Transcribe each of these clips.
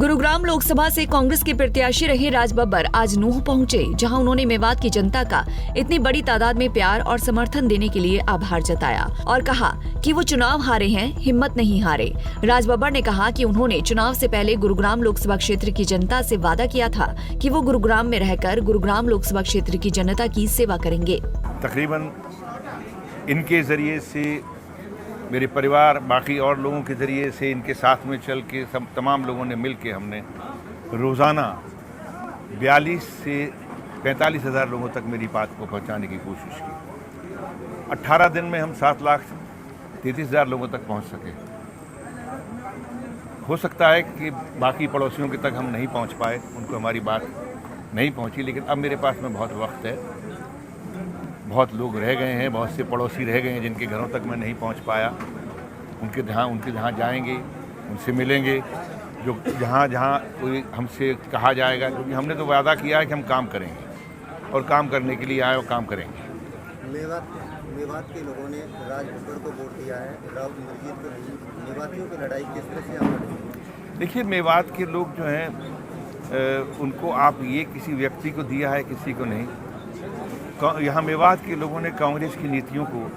गुरुग्राम लोकसभा से कांग्रेस के प्रत्याशी रहे राज बब्बर आज नूंह पहुंचे, जहां उन्होंने मेवात की जनता का इतनी बड़ी तादाद में प्यार और समर्थन देने के लिए आभार जताया और कहा कि वो चुनाव हारे हैं, हिम्मत नहीं हारे। राज बब्बर ने कहा कि उन्होंने चुनाव से पहले गुरुग्राम लोकसभा क्षेत्र की जनता से वादा किया था कि वो गुरुग्राम में रहकर गुरुग्राम लोकसभा क्षेत्र की जनता की सेवा करेंगे। तकरीबन इनके जरिए से मेरे परिवार, बाकी और लोगों के ज़रिए से, इनके साथ में चल के सब तमाम लोगों ने मिल के हमने रोज़ाना 42 से 45 हज़ार लोगों तक मेरी बात को पहुंचाने की कोशिश की। 18 दिन में हम 7,33,000 लोगों तक पहुंच सके। हो सकता है कि बाकी पड़ोसियों के तक हम नहीं पहुंच पाए, उनको हमारी बात नहीं पहुंची, लेकिन अब मेरे पास में बहुत वक्त है। बहुत लोग रह गए हैं, बहुत से पड़ोसी रह गए हैं जिनके घरों तक मैं नहीं पहुंच पाया। उनके जहाँ जाएंगे, उनसे मिलेंगे, जो जहाँ कोई हमसे कहा जाएगा, क्योंकि हमने तो वादा किया है कि हम काम करेंगे और काम करने के लिए आए और काम करेंगे। मेवात के लोगों ने राज बब्बर को वोट दिया है, राव मजीद को नहीं। मेवातियों की लड़ाई किस तरह से आप लड़ेंगे? देखिए, मेवात के लोग जो हैं उनको आप ये किसी व्यक्ति को दिया है, किसी को नहीं। यहाँ मेवात के लोगों ने कांग्रेस की नीतियों को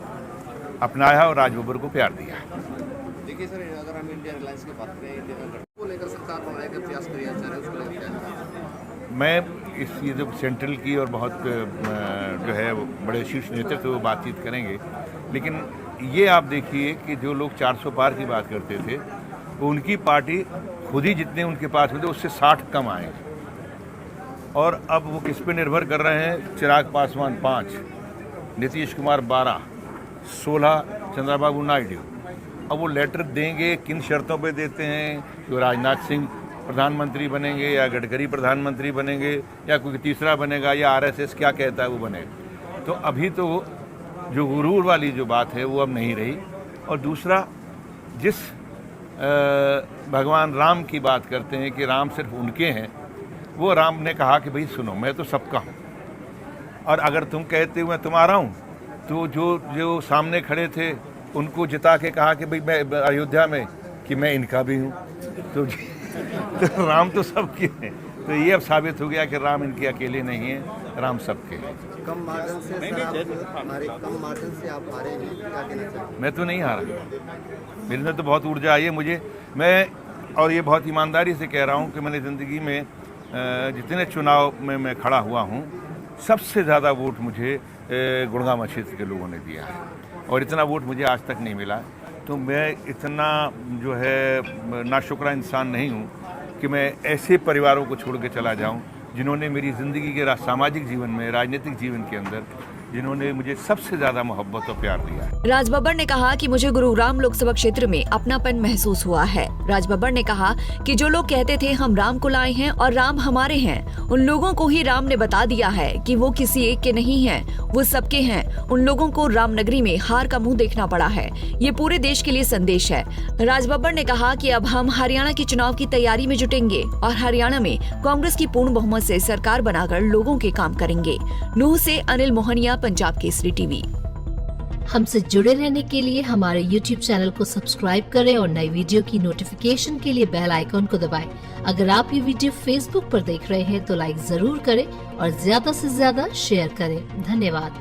अपनाया और राज बब्बर को प्यार दिया। देखिए सर, अगर हम इंडिया रिलायंस की बात करें, इंडिया को लेकर सरकार बनाने का प्रयास किया जा रहा है, उसको लेकर मैं ये जो सेंट्रल की और बहुत जो है बड़े शीर्ष नेतृत्व वो बातचीत करेंगे, लेकिन ये आप देखिए कि जो लोग 400 पार की बात करते थे, वो उनकी पार्टी खुद ही जितने उनके पास होते उससे 60 कम आए, और अब वो किस पे निर्भर कर रहे हैं? चिराग पासवान 5, नीतीश कुमार 12, 16 चंद्रबाबू नायडू। अब वो लेटर देंगे, किन शर्तों पे देते हैं? तो राजनाथ सिंह प्रधानमंत्री बनेंगे, या गडकरी प्रधानमंत्री बनेंगे, या कोई तीसरा बनेगा, या आरएसएस क्या कहता है वो बनेगा। तो अभी तो जो गुरूर वाली जो बात है वो अब नहीं रही। और दूसरा, जिस भगवान राम की बात करते हैं कि राम सिर्फ उनके हैं, वो राम ने कहा कि भाई सुनो, मैं तो सबका हूँ, और अगर तुम कहते हो मैं तुम्हारा हूँ, तो जो सामने खड़े थे उनको जिता के कहा कि भाई मैं अयोध्या में कि मैं इनका भी हूँ। तो राम तो सबके हैं। तो ये अब साबित हो गया कि राम इनके अकेले नहीं है, राम सबके हैं। कम मार्जिन से आप हारे हैं, क्या कहना चाहिए? मैं तो नहीं हारा, मेरे में तो बहुत ऊर्जा आई है मुझे। और ये बहुत ईमानदारी से कह रहा हूँ कि मैंने ज़िंदगी में जितने चुनाव में मैं खड़ा हुआ हूँ, सबसे ज़्यादा वोट मुझे गुड़गांव क्षेत्र के लोगों ने दिया है, और इतना वोट मुझे आज तक नहीं मिला। तो मैं इतना जो है नाशुक्रा इंसान नहीं हूँ कि मैं ऐसे परिवारों को छोड़ के चला जाऊँ जिन्होंने मेरी ज़िंदगी के सामाजिक जीवन में, राजनीतिक जीवन के अंदर जिन्होंने मुझे सबसे ज्यादा मोहब्बत और प्यार दिया है। राज बब्बर ने कहा कि मुझे गुरुग्राम लोकसभा क्षेत्र में अपनापन महसूस हुआ है। राज बब्बर ने कहा कि जो लोग कहते थे हम राम को लाए हैं और राम हमारे हैं, उन लोगों को ही राम ने बता दिया है कि वो किसी एक के नहीं हैं, वो सबके हैं। उन लोगों को रामनगरी में हार का मुंह देखना पड़ा है। ये पूरे देश के लिए संदेश है। राज बब्बर ने कहा कि अब हम हरियाणा के चुनाव की तैयारी में जुटेंगे और हरियाणा में कांग्रेस की पूर्ण बहुमत से सरकार बनाकर लोगों के काम करेंगे। नूंह से अनिल मोहनिया, पंजाब केसरी टीवी। हमसे जुड़े रहने के लिए हमारे YouTube चैनल को सब्सक्राइब करें और नई वीडियो की नोटिफिकेशन के लिए बेल आइकॉन को दबाएं। अगर आप ये वीडियो Facebook पर देख रहे हैं तो लाइक जरूर करें और ज्यादा से ज्यादा शेयर करें। धन्यवाद।